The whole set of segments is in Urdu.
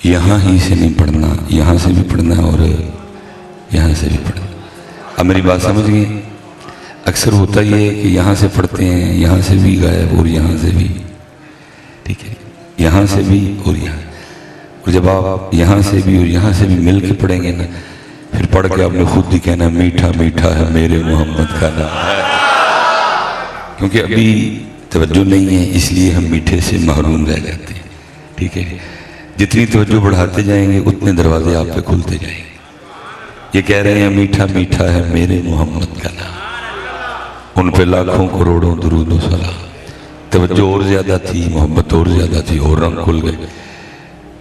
یہاں ہی سے نہیں پڑھنا، یہاں سے بھی پڑھنا اور یہاں سے بھی پڑھنا۔ اب میری بات سمجھ گئے؟ اکثر ہوتا یہ ہے کہ یہاں سے پڑھتے ہیں، یہاں سے بھی غائب اور یہاں سے بھی، ٹھیک ہے، یہاں سے بھی اور یہاں، اور جب آپ یہاں سے بھی اور یہاں سے بھی مل کے پڑھیں گے نا، پھر پڑھ کے آپ نے خود بھی کہنا میٹھا میٹھا ہے میرے محمد کا نام ہے۔ کیونکہ ابھی توجہ نہیں ہے، اس لیے ہم میٹھے سے محروم رہ جاتے ہیں، ٹھیک ہے۔ جتنی توجہ بڑھاتے جائیں گے اتنے دروازے آپ پہ کھلتے جائیں گے۔ یہ کہہ رہے ہیں میٹھا میٹھا ہے میرے محمد کا نام، ان پہ لاکھوں کروڑوں درود و سلام۔ توجہ اور زیادہ تھی، محبت اور زیادہ تھی، اور رنگ کھل گئے۔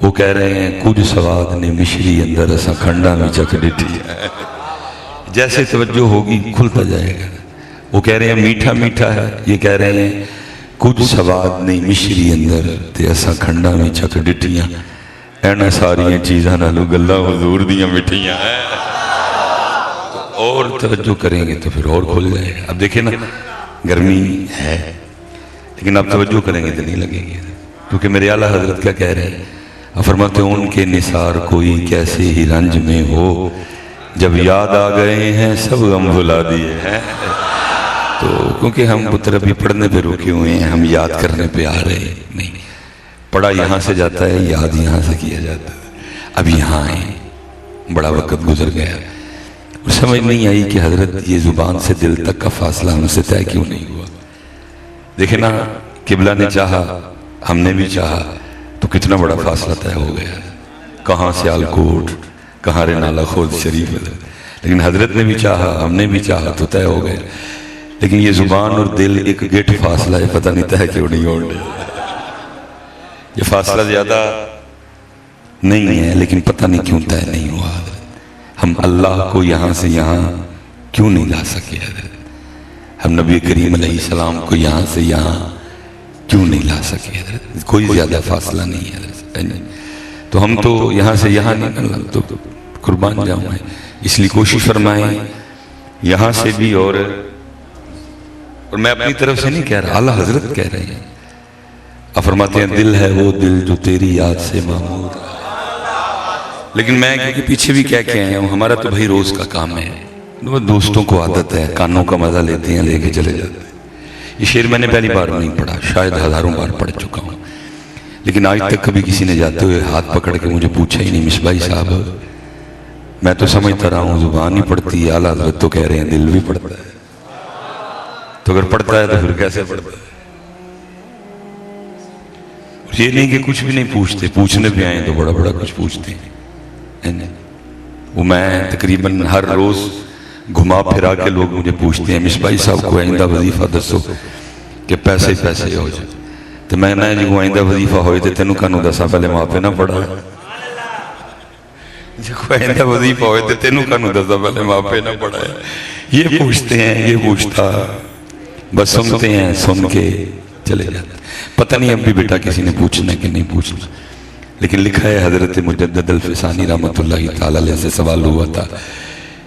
وہ کہہ رہے ہیں کچھ سواد نے مشری اندر اسا کھنڈا میں چک ڈٹھی ہے۔ جیسے توجہ ہوگی کھلتا جائے گا۔ وہ کہہ رہے ہیں میٹھا میٹھا ہے، یہ کہہ رہے ہیں کچھ سواد نہیں مشری اندر تے اسا کھنڈا میں چک ڈٹیاں، اینا ساریاں چیزاں نالو گلہ حضور دیاں مٹھیاں ہیں۔ اور توجہ کریں گے تو پھر اور کھل جائے گا۔ اب دیکھیں نا، گرمی ہے لیکن اب توجہ کریں گے تو نہیں لگے گی، کیونکہ میرے اعلیٰ حضرت کیا کہہ رہے ہیں، فرماتے ہیں ان کے نثار کوئی کیسے ہی رنج میں ہو، جب یاد آ گئے ہیں سب غم بھلا دیے ہیں۔ تو کیونکہ ہم پتر ابھی پڑھنے پہ رکے ہوئے ہیں، ہم یاد کرنے پہ آ رہے ہیں نہیں، پڑھا یہاں سے جاتا ہے، یاد یہاں سے کیا جاتا ہے۔ اب یہاں آئیں، بڑا وقت گزر گیا، سمجھ نہیں آئی کہ حضرت یہ زبان سے دل تک کا فاصلہ ہم سے طے کیوں نہیں ہوا۔ دیکھیں نا، قبلہ نے چاہا، ہم نے بھی چاہا، تو کتنا بڑا فاصلہ طے ہو گیا۔ کہاں سے آلکوٹ، کہاں رنالہ خود شریف ہے، لیکن حضرت نے بھی چاہا، ہم نے بھی چاہا تو طے ہو گیا۔ لیکن یہ زبان اور دل ایک گیٹ فاصلہ ہے، پتہ نہیں طے کیوں نہیں ہونے۔ یہ فاصلہ زیادہ نہیں ہے لیکن پتہ نہیں کیوں طے نہیں ہوا۔ ہم اللہ کو یہاں سے یہاں کیوں نہیں لا سکے حضرت؟ ہم نبی کریم علیہ السلام کو یہاں سے یہاں کیوں نہیں لا سکے حضرت؟ کوئی زیادہ فاصلہ نہیں ہے حضرت، تو ہم تو یہاں سے یہاں نہیں، تو قربان جاؤں میں، اس لیے کوشش فرمائیں یہاں سے بھی، اور میں اپنی طرف سے نہیں کہہ رہا، اعلیٰ حضرت کہہ رہے ہیں۔ آپ فرماتے ہیں دل ہے وہ دل جو تیری یاد سے معمور، لیکن میں کیونکہ پیچھے بھی کیا کہ ہیں، ہمارا تو بھائی روز کا کام ہے، دوستوں کو عادت ہے، کانوں کا مزہ لیتے ہیں، لے کے چلے جاتے ہیں۔ یہ شعر میں نے پہلی بار نہیں پڑھا، شاید ہزاروں بار پڑھ چکا ہوں، لیکن آج تک کبھی کسی نے جاتے ہوئے ہاتھ پکڑ کے مجھے پوچھا ہی نہیں مصباحی صاحب، میں تو سمجھتا رہا ہوں زبان ہی پڑھتی ہے، اعلیٰ حضرت تو کہہ رہے ہیں دل بھی پڑھتا ہے، تو اگر پڑھتا ہے تو پھر کیسے پڑھتا ہے؟ یہ نہیں کہ کچھ بھی نہیں پوچھتے، پوچھنے پہ آئیں تو بڑا بڑا کچھ پوچھتے ہیں۔ وہ میں تقریباً ہر روز گھما پھرا کے لوگ مجھے پوچھتے ہیں مصباحی صاحب کو آئندہ وظیفہ دسو کہ پیسے پیسے ہو جائے، تو میں نہ جی کو آئندہ وظیفہ ہوئے تھے تینوں کانوں دسا پہلے وہاں پہ نہ پڑھا ہے، جی کو آئندہ وظیفہ ہوئے تھے تینوں کانوں دسا پہلے وہاں پہ نہ پڑھا ہے۔ یہ پوچھتے ہیں، یہ پوچھتا، بس سنتے ہیں، سن کے چلے جاتے ہیں۔ پتہ نہیں اب بھی بیٹا کسی نے پوچھنا کہ نہیں پوچھنا، لیکن لکھا ہے حضرت مجدد الفسانی رحمۃ اللہ تعالیٰ علیہ سے سوال ہوا تھا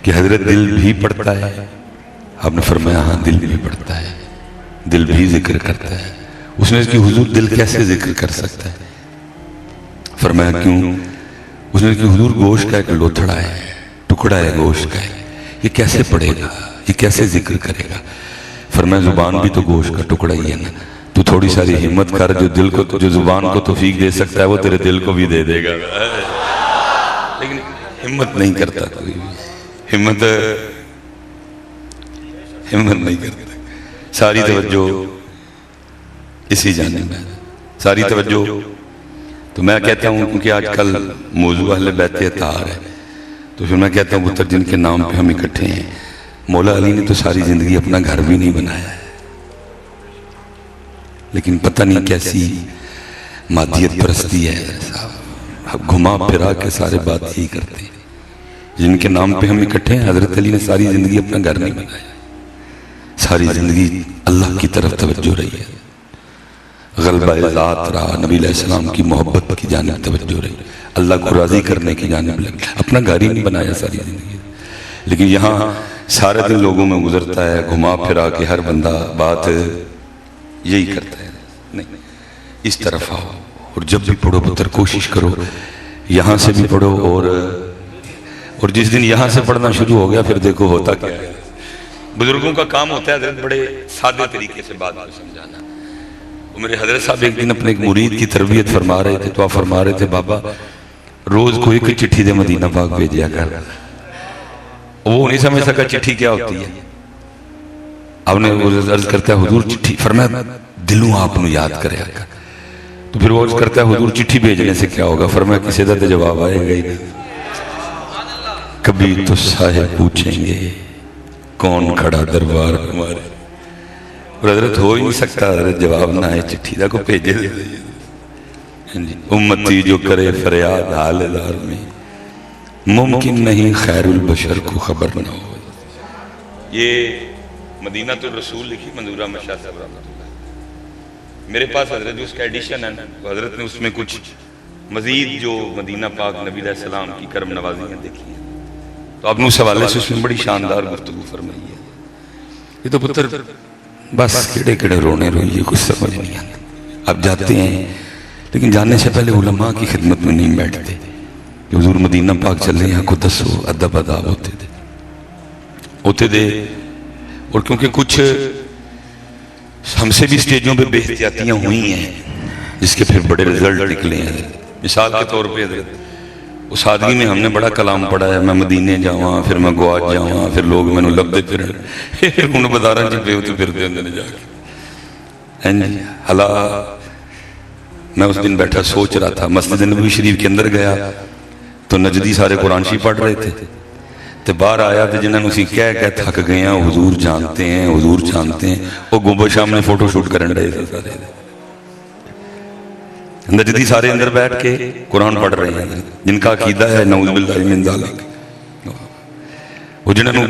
کہ حضرت دل بھی پڑھتا ہے؟ آپ نے فرمایا ہاں دل بھی پڑھتا ہے، دل بھی ذکر کرتا ہے۔ اس نے اس کی حضور دل کیسے ذکر کر سکتا ہے؟ فرمایا کیوں؟ اس نے اس کی حضور گوشت کا ایک لوتھڑا ہے، ٹکڑا ہے گوشت کا ہے، یہ کیسے پڑھے گا، یہ کیسے ذکر کرے گا؟ فرمایا زبان بھی تو گوشت کا ٹکڑا ہی ہے نا، تو تھوڑی ساری ہمت کر، جو دل کو، جو زبان کو توفیق دے سکتا ہے وہ تیرے دل کو بھی دے دے گا، لیکن ہمت نہیں کرتا کوئی، ہمت نہیں کرتا۔ ساری توجہ اسی جانب ہے، ساری توجہ۔ تو میں کہتا ہوں کیونکہ آج کل موضوع اہل بیت اطہار ہے، تو پھر میں کہتا ہوں پتر جن کے نام پہ ہم اکٹھے ہیں، مولا علی نے تو ساری زندگی اپنا گھر بھی نہیں بنایا ہے، لیکن پتہ نہیں کیسی مادیت پرستی ہے صاحب، گھما پھرا کے سارے بات یہی کرتے ہیں۔ جن کے نام پہ ہم اکٹھے ہیں، حضرت علی نے ساری زندگی اپنا گھر نہیں بنایا، ساری زندگی اللہ کی طرف توجہ رہی ہے، غلبہ ذات رہا، نبی علیہ السلام کی محبت کی جانب توجہ رہی، اللہ کو راضی کرنے کی جانب لگی، اپنا گھر ہی نہیں بنایا ساری زندگی۔ لیکن یہاں سارے دن لوگوں میں گزرتا ہے، گھما پھرا کے ہر بندہ بات یہی کرتا ہے، نہیں اس طرف آؤ، اور جب بھی پڑھو پتر کوشش کرو یہاں سے بھی پڑھو اور جس دن یہاں سے پڑھنا شروع ہو گیا پھر دیکھو ہوتا کیا ہے. بزرگوں کا کام ہوتا ہے حضرت بڑے سادے طریقے سے بات کو سمجھانا. وہ میرے حضرت صاحب ایک دن اپنے ایک مرید کی تربیت فرما رہے تھے تو آپ فرما رہے تھے بابا روز کوئی کوئی چٹھی دے مدینہ پاک بھیجیا کر. وہ نہیں سمجھ سکا چٹھی کیا ہوتی ہے. آپ نے عرض کرتا ہے حضور چٹھی، فرمایا دلوں آپ نے یاد کرے کر. تو پھر وہ عرض کرتا ہے حضور چٹھی بھیجنے سے کیا ہوگا؟ فرمایا کسی دا تو جواب آئے گا ہی نہیں. کبھی تو صاحب پوچھیں گے کون کھڑا دربار ہمارے. اور حضرت ہو ہی نہیں سکتا حضرت جواب نہ آئے چٹھی دا کو بھیجے دے. امتی جو کرے فریاد حال دار میں ممکن نہیں خیر البشر کو خبر نہ ہو. یہ مدینہ الرسول لکھی منظور احمد شاہ صاحب رحمۃ اللہ. میرے پاس حضرت اس کا ایڈیشن ہے، حضرت نے اس میں کچھ مزید جو مدینہ پاک نبی علیہ السلام کی کرم نوازیاں دیکھی ہیں تو آپ نے اس حوالے سے اس میں بڑی شاندار گفتگو فرمائی ہے. یہ تو پتر بس کیڑے کیڑے رونے روئیے کچھ سمجھ نہیں آتا. آپ جاتے ہیں لیکن جانے سے پہلے علماء کی خدمت میں نہیں بیٹھتے کہ حضور مدینہ پاک چل رہے ہیں کو دسو. ادب اداب ہوتے تھے اور کیونکہ کچھ ہم سے بھی سٹیجوں پہ بے احتیاطیاں ہوئی ہیں جس کے پھر بڑے رزلٹ نکلے ہیں. مثال کے طور پہ اس آدمی میں ہم نے بڑا کلام پڑھا ہے میں مدینے جاواں پھر میں گواچ جاواں پھر لوگ میں لبدے پھرن ان بداراں چ پیوتے پھرتے اندر جا کے. حالا میں اس دن بیٹھا سوچ رہا تھا مسجد نبوی شریف کے اندر گیا تو نجدی سارے قرآن شریف پڑھ رہے تھے تو باہر آیا تو جنہوں نے اسی کہہ تھک گئے ہیں حضور جانتے ہیں حضور جانتے ہیں. وہ گنبد شام نے فوٹو شوٹ کرن رہے تھے سارے نجدی سارے اندر بیٹھ کے قرآن پڑھ رہے ہیں جن کا عقیدہ ہے نعوذ باللہ من ذالک. وہ جنہوں نے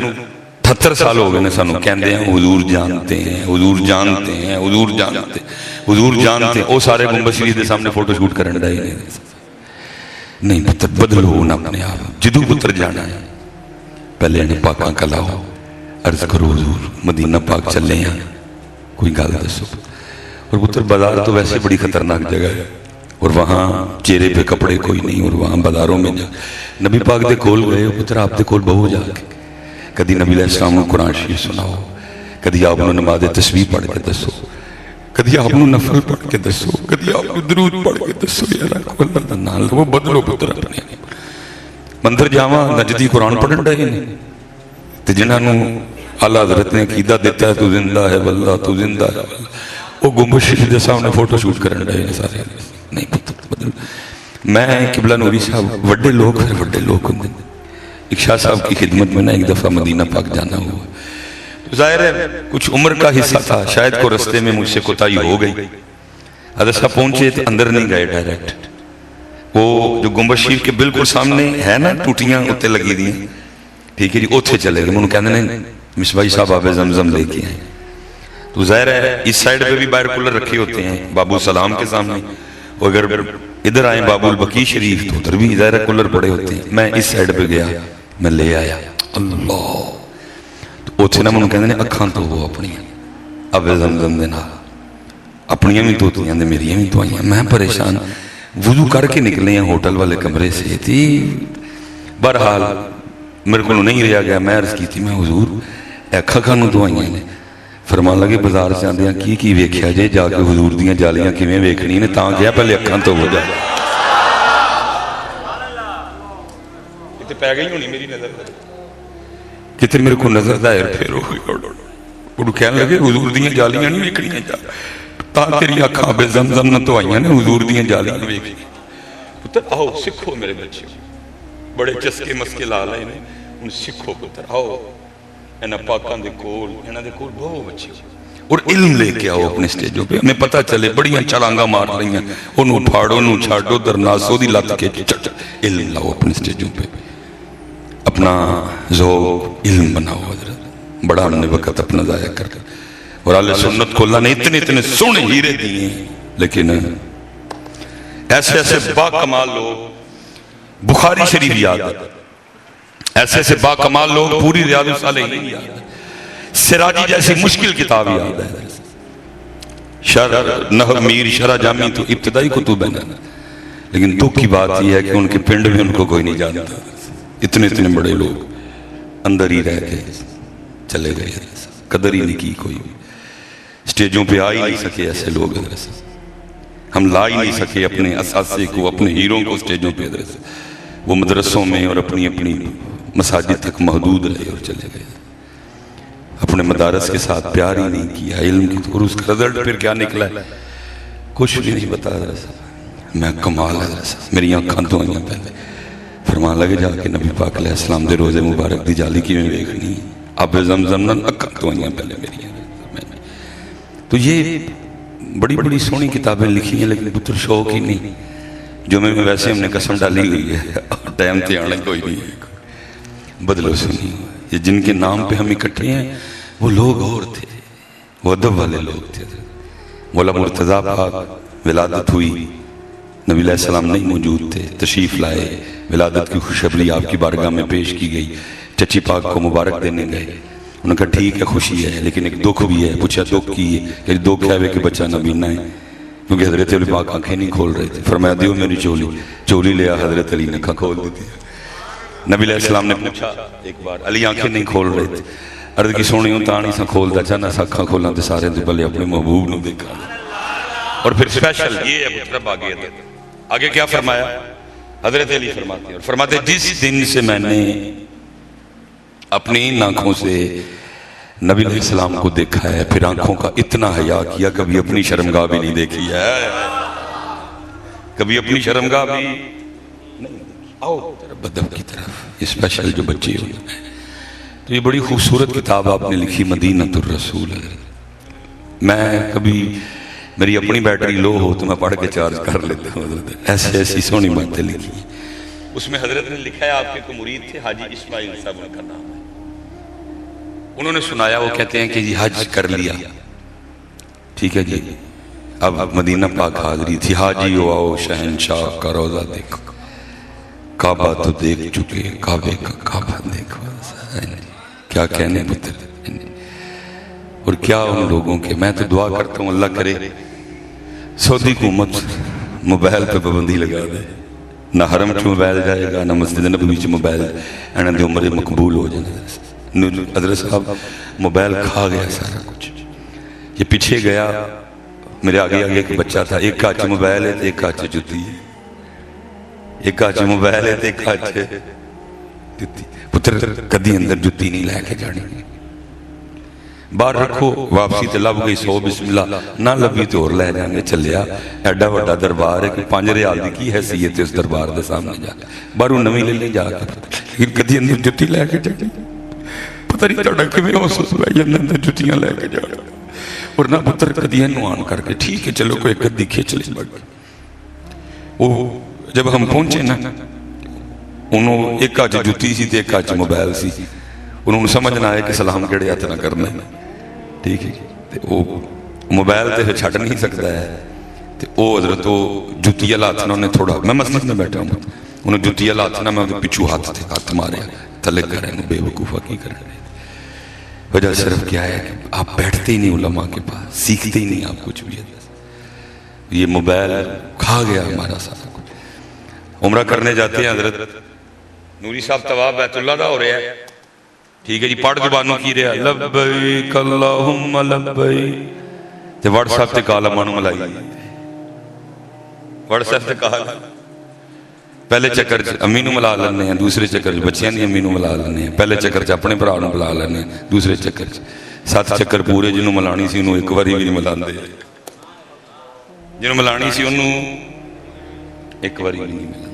78 سال ہو گئے نے سانو کہندے ہیں حضور جانتے ہیں حضور جانتے ہیں حضور جانتے حضور جانتے ہیں. وہ سارے گنبد شریف کے سامنے فوٹو شوٹ کرن رہے ہیں. نہیں پتر بدلو نہ اپنے آپ جدو پتر جانا ہے پہلے انہیں پاکاں کا لاؤ عرض کرو حضور مدینہ پاک چلے ہیں کوئی گل دسو. اور پتر بازار تو ویسے بڑی خطرناک جگہ ہے اور وہاں چہرے پہ کپڑے کوئی نہیں اور وہاں بازاروں میں جا نبی پاک دے کول گئے پتر آپ دے کول بہو جا کے کدی نبی علیہ السلام نے قرآن شریف سناؤ کدی آپ نے نماز تسبیح پڑھ کے دسو کدی آپ نے نفل پڑھ کے دسو کدی آپ نے درود پڑھ کے دسو. یار اللہ دا نام لو بدلو پتر اپنے مندر جاواں نجدی قرآن پڑھن رہے ہیں تے جنہاں نو اعلیٰ حضرت نے عقیدہ دیتا ہے تو زندہ ہے واللہ تو زندہ ہے وہ گنبد شریف کے سامنے فوٹو شوٹ کرن رہے ہیں سارے. نہیں پتر بدل. میں قبلہ نوری صاحب وڈے لوگ پھر وڈے لوگ ہوندے. ایک شاہ صاحب کی خدمت میں نے ایک دفعہ مدینہ پاک جانا ہوا تو ظاہر ہے کچھ عمر کا حصہ تھا شاید کو رستے میں مجھ سے کوتاہی ہو گئی. حضرت صاحب پہنچے تو اندر نہیں گئے ڈائریکٹ. وہ جو گنبد شریف کے بالکل سامنے ہے نا ٹوٹیاں اتنے لگی دی ہیں ٹھیک ہے جی اوتھے چلے گئے. انہوں کہتے ہیں مصباحی صاحب آب زمزم لے کے ہیں تو ظاہر ہے اس سائڈ پہ بھی باہر کولر رکھے ہوتے ہیں بابو سلام کے سامنے. اگر ادھر آئیں بابو البقی شریف تو ادھر بھی ظاہر کولر پڑے ہوتے ہیں. میں اس سائڈ پہ گیا میں لے آیا اللہ تو اوتھے نہ منوں کہندے نے اکھاں تو وہ اپنی آب زمزم دے نال اپنیاں بھی توتیاں دے میریاں بھی توائیاں. میں پریشان وضو کر کے نکلے ہیں ہوٹل والے کمرے سے تھی. بہرحال میرے کو نہیں رہا گیا میں عرض کی تھی میں حضور اکھاں کھانوں دوائیاں نے. فرمان لگے بازار سے آندے ہیں کی ویکھیا جے جا کے حضور دیاں جالیاں کیویں ویکھنی نے تاں گیا پہلے اکھاں تو ہو جا. کتے پی گئی ہونی میری نظر کتے میرے کو نظر دائر پھر ہو گئی. وہ کہنے لگے حضور دیاں جالیاں نہیں ویکھنیاں جا تاں تیری اکھاں بے زمزم نہ توائیاں نے حضور دیاں جالیاں ویکھنی. پتر آؤ سکھو میرے بچے بڑے چسکے مسکے لا لائے نے ان سکھو پتر آؤ اینا پاکان دے کول اینا دے کول بہو بچے اور علم لے کے آؤ اپنے سٹیجوں پہ. ہمیں پتہ چلے بڑیاں چلانگا مار رہی ہیں انہوں پھاڑو انہوں چھاڑو درناسو دی لات کے چٹ علم لاؤ اپنے سٹیجوں پہ اپنا ذوق علم بناؤ. حضرت بڑا ہم نے وقت اپنا ضائع کر کر اور اہل سنت کو اللہ نے اتنے سونے ہیرے دیے ہیں لیکن ایسے ایسے با کمال لوگ بخاری شریف یاد ہے ایسے ایسے با کمال لوگ پوری ریاض الصالحین یاد ہے سراجی جیسی مشکل کتاب یاد ہے شرح نحو میر شرح جامی تو ابتدائی کتب ہے لیکن دکھ کی بات یہ ہے کہ ان کے پنڈ میں ان کو کوئی نہیں جانتا. اتنے بڑے لوگ اندر ہی رہ کے چلے گئے, قدر ہی نہیں کی کوئی. اسٹیجوں پہ آ ہی نہیں سکے ایسے لوگ. ہم لا ہی نہیں سکے اپنے اساتذے کو, اپنے ہیروں کو اسٹیجوں پہ. وہ مدرسوں میں اور اپنی مساجد تک محدود رہے اور چلے گئے. اپنے مدارس کے ساتھ پیار ہی نہیں کیا علم کی. اور اس کا رزلٹ پھر کیا نکلا ہے کچھ بھی نہیں بتا رہا. میں کمال ہے میری آنکھاں تو آئیاں پہلے. فرمان لگے جا کے نبی پاک علیہ السلام دے روزے مبارک دی جالی کی میں دیکھنی اب زمزم نہ اکھاں تو آئیاں پہلے میری. تو یہ بڑی سونی کتابیں لکھی ہیں لیکن پتر شوق ہی نہیں. جو میں ویسے ہم نے قسم ڈالی ہوئی ہے ٹائم تے آنے کوئی نہیں ہے. بدلو سنی یہ جن کے نام پہ ہم اکٹھے ہیں وہ لوگ اور تھے, وہ ادب والے لوگ تھے. مولا مرتضیٰ پاک ولادت ہوئی, نبی علیہ السلام نہیں موجود تھے, تشریف لائے, ولادت کی خوشخبری آپ کی بارگاہ میں پیش کی گئی. چچی پاک کو مبارک دینے گئے. انہوں نے کہا ٹھیک ہے خوشی ہے لیکن ایک دکھ بھی ہے. پوچھا دکھ کی ہے کہ دکھ ہے کہ بچہ نبینہ ہے, کیونکہ حضرت علی پاک آنکھیں نہیں کھول رہے تھے. فرمایا دیو میری چولی لیا. حضرت علی نے کہا کھول دیتی. نبی علیہ السلام نے پوچھا ایک بار, علی آنکھیں نہیں کھول رہے تھے. عرض کی سونی ہوں تانی سا کھولتا چاہنا سا اکھاں کھولاں تے سارے دے پلے اپنے محبوب نو دیکھا. اور پھر اسپیشل یہ ہے مطلب آگے کیا فرمایا حضرت علی فرماتے ہیں, اور فرماتے جس دن سے میں نے اپنی ان آنکھوں سے نبی علیہ السلام کو دیکھا ہے پھر آنکھوں کا اتنا حیا کیا کبھی اپنی شرمگاہ بھی نہیں دیکھی ہے. کبھی اپنی شرمگاہ بھی نہیں. آؤ ادب کی طرف اسپیشل جو بچے ہوئے ہیں. تو یہ بڑی خوبصورت کتاب آپ نے لکھی مدینۃ الرسول. میں کبھی میری اپنی بیٹری لو ہو تو میں پڑھ کے چارج کر لیتا ہوں. ایسی سونی باتیں لکھی ہیں. اس میں حضرت نے لکھا ہے آپ کے کو مرید تھے حاجی اسماعیل صاحب ان کا نام ہے. انہوں نے سنایا وہ کہتے ہیں کہ جی حج کر لیا ٹھیک ہے جی, اب مدینہ پاک حاضری تھی. حاجی ہو آؤ شہنشاہ کا روضہ دیکھو, کعبہ تو دیکھ چکے کعبے کا کعبہ دیکھو. کیا کہنے پتر اور کیا ان لوگوں کے. میں تو دعا کرتا ہوں اللہ کرے سعودی حکومت موبائل پہ پابندی لگا دے. نہ حرم چ موبائل جائے گا نہ مسجد نبوی چ موبائل. انہاں دی عمر مقبول ہو جانا. حضرت صاحب موبائل کھا گیا سارا کچھ. یہ پیچھے گیا میرے آگے ایک بچہ تھا, ایک ہاتھ موبائل ہے ایک ہاتھ جتی ہے. ایک ہاتھ موبائل ہے ایک ہاتھ جتی. پتر کدی اندر جتی نہیں لے کے جانی, باہر رکھو واپسی تے لب گئی 100 بسم اللہ نہ لبی تو اور لے جانے. چلیا ایڈا وڈا دربار ہے کہ 5 ریال دی کی حیثیت ہے اس دربار دے سامنے جا کے باہروں نویں لے لے جا کے. لیکن کدی اندر جتی لے کے جانی پتہ نہیں تھوڑا کیویں محسوس ہوا اندر جتیاں لے کے جانا. اور نہ پتر کدی انوان کر کے ٹھیک ہے چلو کوئی کدی کھینچ لے. وہ جب ہم پہنچے نا انہوں ایک ہاتھ جتی سی تے ایک ہاتھ موبائل سی. انہوں نے سمجھنا ہے کہ سلام کیڑے ہاتھ نہ کرنا ہے ٹھیک ہے. وہ موبائل تے چھٹ نہیں سکتا ہے. وہ حضرت جتی والا ہاتھ انہوں نے تھوڑا, میں مسجد میں بیٹھا ہوں, انہوں جتی والا ہاتھ نہ میں پچھو ہاتھ مارے تھلے کر رہے ہیں بے وقوفہ کی کر رہے ہیں. وجہ صرف کیا ہے کہ آپ بیٹھتے ہی نہیں علماء کے پاس, سیکھتے ہی نہیں آپ کچھ بھی. یہ موبائل کھا گیا ہمارا سارا کچھ. عمرہ کرنے جاتے ہیں حضرت نوری صاحب طواف بیت اللہ دا ہو رہا ہے ٹھیک ہے جی, پڑھ زبانوں کی رہا لبیک اللہم لبیک تے واٹس ایپ تے کال امانو ملائی. واٹس ایپ تے کال پہلے چکر امی نو ملا لینے ہیں, دوسرے چکر بچیاں دی امی نو ملا لینے ہیں, پہلے چکر چ اپنے بھرا نو ملا لینے ہیں, دوسرے چکر 7 چکر پورے جنوں ملانی سی انہوں ایک واری بھی نہیں ملاندے, جنوں ملانی سی انہوں ایک واری بھی نہیں ملاندے.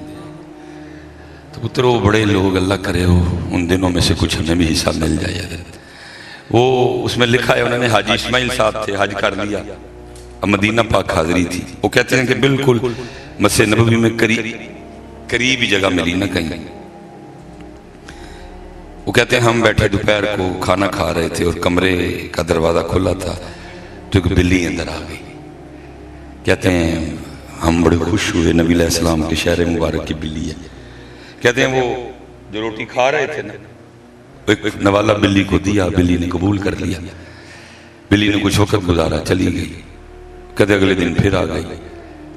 تو پتر وہ بڑے لوگ اللہ کرے ہو ان دنوں میں سے کچھ ہمیں بھی حصہ مل جائے. وہ اس میں لکھا ہے انہوں نے حاجی اسماعیل صاحب تھے حج کر لیا, اب مدینہ پاک حاضری تھی. وہ کہتے ہیں کہ بالکل مسجد نبوی میں قریبی جگہ ملی نہ کہیں. وہ کہتے ہیں ہم بیٹھے دوپہر کو کھانا کھا رہے تھے اور کمرے کا دروازہ کھلا تھا تو ایک بلی اندر آ گئی. کہتے ہیں ہم بڑے خوش ہوئے, نبی علیہ السلام کے شہر مبارک کی بلی ہے. کہتے ہیں وہ جو روٹی کھا رہے تھے نا ایک نوالا بلی کو دیا, بلی نے قبول کر لیا. بلی نے کچھ وقت گزارا چلی گئی. کہتے اگلے دن پھر آ گئی.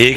1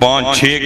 5-6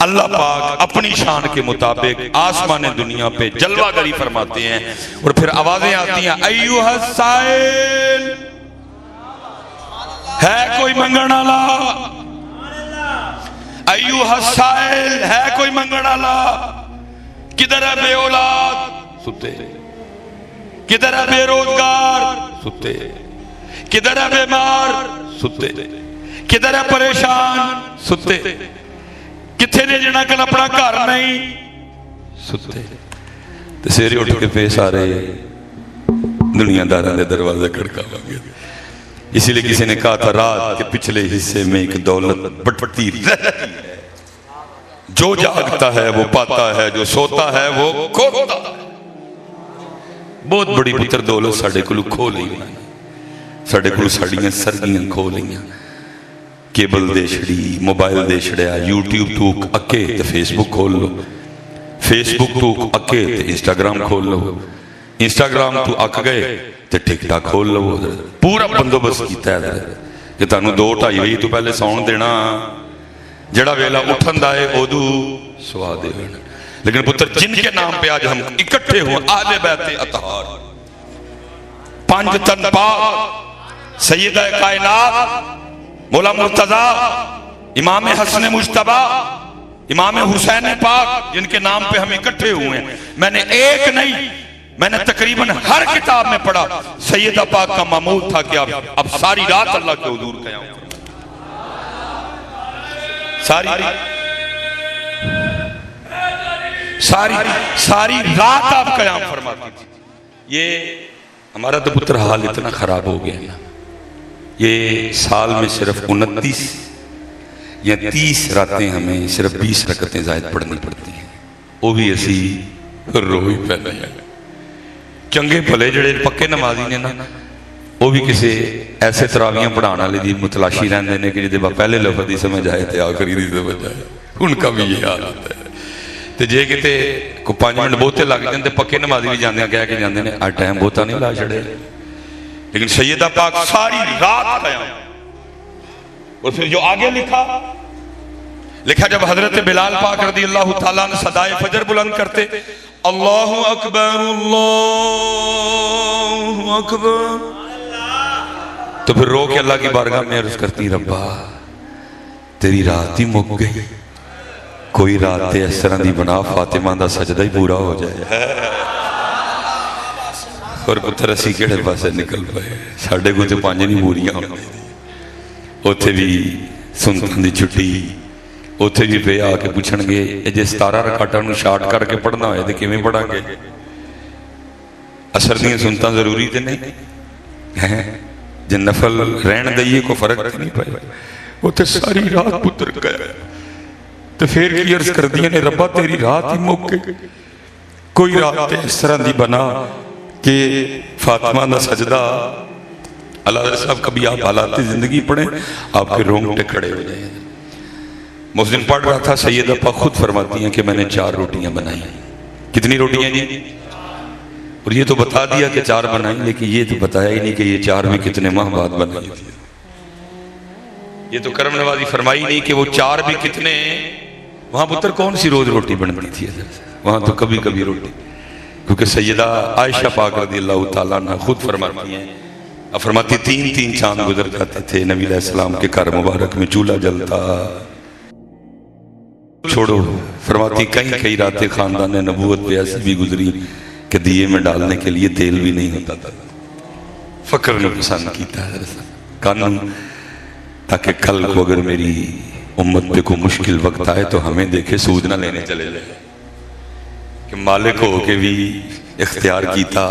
اللہ پاک اپنی شان کے مطابق آسمان دنیا پہ جلوہ گری فرماتے ہیں اور پھر آوازیں آتی ہیں ایوہ السائل، ہے کوئی منگن والا، ایوہ السائل، ہے کوئی منگن والا، کدھر ہے بے اولاد، ستے، کدھر ہے بے روزگار، ستے، کدھر ہے بیمار، ستے، کدھر ہے پریشان، ستے، کتھے نے جنہاں کل اپنا گھر نہیں، ستے۔ تو سیرے اٹھ کے پہ سارے دنیا داروں نے دروازہ کھڑکا لگے۔ اسی لئے کسی نے کہا تھا رات کے پچھلے حصے میں ایک دولت بڑھتی رہتی ہے، جو جاگتا ہے وہ پاتا ہے، جو سوتا ہے وہ کھوتا ہے۔ بہت بڑی پتر دولت ساڑھے کلو کھو لئی ہیں، ساڑھے کلو ساڑھیاں سرگیاں کھو لئی ہیں، کیبل دے چھڑی، موبائل دے چھڑیا، یوٹیوب تو اکے تو فیس بک کھول لو، فیس بک تو اکے تو انسٹاگرام کھول لو، انسٹاگرام تو اک گئے تو ٹک ٹاک کھول لو۔ پورا بندوبست کیتا ہے کہ تانوں 2-2:30 بجے تو پہلے سون دینا، جڑا ویلا اٹھن دائے اودو سوا دے ہونا۔ لیکن پتر جن کے نام پہ آج ہم اکٹھے ہوں، اہل بیت اطہار، 5 تن پاک، سیدہ کائنات مولا مرتضیٰ، امام حسن مجتبیٰ، امام حسین پاک، جن کے نام پہ ہم اکٹھے ہوئے ہیں۔ میں نے ایک نہیں، میں نے تقریباً ہر کتاب میں پڑھا، سیدہ پاک کا معمول تھا کہ اب ساری رات اللہ کے حضور قیام کریں، ساری رات آپ قیام فرماتی تھی۔ یہ ہمارا تو پتر حال اتنا خراب ہو گیا نا، یہ سال میں صرف 29 یا 30 راتیں ہمیں صرف 20 رکعتیں زائد پڑھنی پڑتی ہیں، وہ بھی ایسی روئی پہلے ہیں۔ چنگے بھلے جڑے پکے نمازی نے نا، وہ بھی کسی ایسے تراویاں پڑھانا لے دی متلاشی رہن دینے کہ جدے پہلے لفظ دی سمجھ آئے تھے آخری دی سمجھ آئے، ان کا بھی یہ حال ہوتا ہے۔ تو جے کہتے کو 5 منٹ بہتے لگ جاندے، پکے نمازی بھی جاندے ہیں، کہہ کے جاندے ہیں آج ٹائم بہتا نہیں لا چھڑے، لیکن سیدہ پاک ساری رات قیام۔ اور پھر جو آگے لکھا جب حضرت بلال پاک رضی اللہ تعالیٰ نے صدائے فجر بلند کرتے، اللہ اکبر اللہ اکبر، تو پھر رو کے اللہ کی بارگاہ میں عرض کرتی ربا تیری رات ہی مک گئی، کوئی رات اس طرح دی بنا فاطمہ دا سجدہ ہی پورا ہو جائے۔ اور پتر اسی کیڑے پاسے نکل پائے، ساڑھے کو تو 5 نہیں پوریاں ہونے دی، اوتھے بھی سنتن دی چھٹی، اوتھے بھی پہ آ کے پوچھن گے جے 17 رکعتاں نوں شارٹ کر کے پڑھنا ہوئے تو کیویں پڑھاں گے؟ اثر دیاں سنتاں ضروری تے نہیں، جے نفل رہن دئیے کو فرق نہیں پائے، اوتھے ساری رات پتر گیا۔ تو پھر کی عرض کر دیا نے ربا تیری رات ہی موقع، کوئی رات اس طرح دی بنا کہ فاطمہ دا سجدہ، اللہ حضرت صاحب کبھی آپ حالات زندگی پڑھیں آپ کے رونگٹے کھڑے ہو جائیں۔ مسلم پڑھ رہا تھا، سیدہ پاک خود فرماتی ہیں کہ میں نے 4 روٹیاں بنائی۔ کتنی روٹیاں جی؟ اور یہ تو بتا دیا کہ 4 بنائی، لیکن یہ تو بتایا ہی نہیں کہ یہ 4 بھی کتنے ماہ بعد بنائی تھی۔ یہ تو کرم نوازی فرمائی نہیں کہ وہ 4 بھی کتنے، وہاں پتر کون سی روز روٹی بنتی تھی، وہاں تو کبھی کبھی روٹی، کیونکہ سیدہ عائشہ پاک رضی اللہ تعالیٰ عنہ خود فرماتی ہیں، فرماتی 3 چاند گزر جاتے تھے نبی علیہ السلام کے گھر مبارک میں چولہا جلتا، چھوڑو، فرماتی کئی راتیں خاندان نبوت پہ ایسی بھی گزری کہ دیے میں ڈالنے کے لیے تیل بھی نہیں ہوتا تھا۔ فکر نے پسند کیتا ہے قانون، تاکہ کل کو اگر میری امت پہ کوئی مشکل وقت آئے تو ہمیں دیکھے سود نہ لینے چلے جائے، کہ مالک ہو کے بھی اختیار کیتا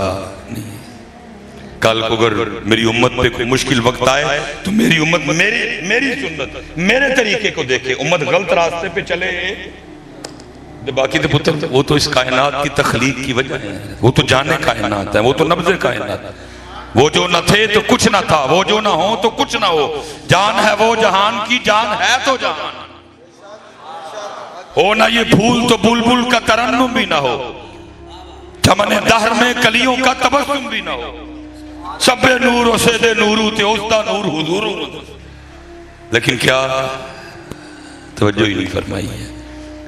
نہیں۔ کل کو اگر میری امت پہ کوئی مشکل وقت آئے تو میری امت میری سنت میرے طریقے کو دیکھے، امت غلط راستے پہ چلے، باقی تو پتر وہ تو اس کائنات کی تخلیق کی وجہ ہے، وہ تو جانے کائنات ہے، وہ تو نبض کائنات ہے، وہ جو نہ تھے تو کچھ نہ تھا، وہ جو نہ ہو تو کچھ نہ ہو، جان ہے وہ جہان کی، جان ہے تو جہان ہو نہ یہ پھول تو بلبل کا ترنم بھی نہ ہو، چمن دہر میں کلیوں کا تبسم بھی نہ ہو، سب نور و سید نورو تے اوستا نور حضور۔ لیکن کیا توجہ ہی نہیں فرمائی ہے،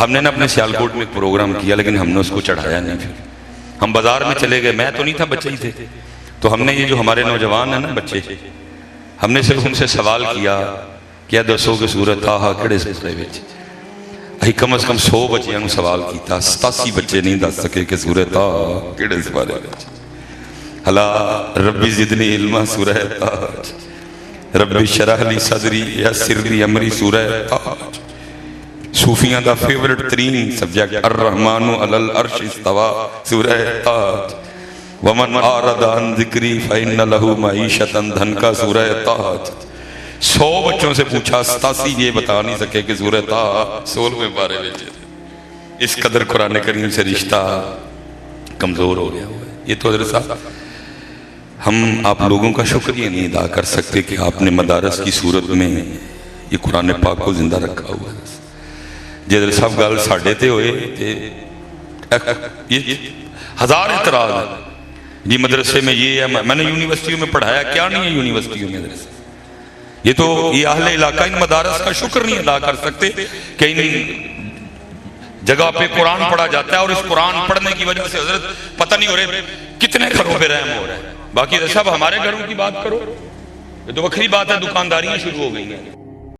ہم نے نا اپنے سیالکوٹ میں ایک پروگرام کیا لیکن ہم نے اس کو چڑھایا نہیں. پھر ہم بازار میں چلے گئے, میں تو نہیں تھا, بچے ہی تھے, تو ہم نے یہ جو ہمارے نوجوان ہیں نا بچے, ہم نے صرف ان سے سوال کیا دسو کہ سورۃ طٰہٰ کہڑے سورے وچ. اہی کم از کم 100 بچیاں نوں سوال کیتا, 87 بچے نہیں دس سکے کہ سورۃ طٰہٰ کہڑے سورے وچ. ہلا ربی زدنی علما سورہ طٰہٰ, ربی شرح لی صدری یسر لی امری سورہ طٰہٰ. صوفیاں دا فیورٹ ترین سبجیکٹ الرحمن علی العرش استویٰ سورہ طٰہٰ. ومن اعرض عن ذکری فإن لہ معیشۃ ضنکا سورہ طٰہٰ. 100 بچوں سے پوچھا, 87 یہ بتا نہیں سکے کہ سورہ طٰہٰ 16ویں پارے میں. اس قدر قرآن کریم سے رشتہ کمزور ہو گیا ہوا ہے. یہ تو حضرت صاحب ہم آپ لوگوں کا شکریہ نہیں ادا کر سکتے کہ آپ نے مدارس کی صورت میں یہ قرآن پاک کو زندہ رکھا ہوا ہے. جی حضرت صاحب گل ساڑھے تے ہوئے یہ 1000 اعتراض ہے جی مدرسے میں یہ ہے. میں نے یونیورسٹیوں میں پڑھایا, کیا نہیں ہے یونیورسٹیوں میں مدرسے. یہ تو یہ اہل علاقہ ان مدارس کا شکر نہیں ادا کر سکتے کہ ان جگہ پہ قرآن پڑھا جاتا ہے, اور اس قرآن پڑھنے کی وجہ سے حضرت پتہ نہیں ہو رہے کتنے گھروں پہ رحم ہو رہا ہے. باقی حضرت صاحب ہمارے گھروں کی بات کرو, یہ تو وکری بات ہے, دکانداریاں شروع ہو گئی ہیں.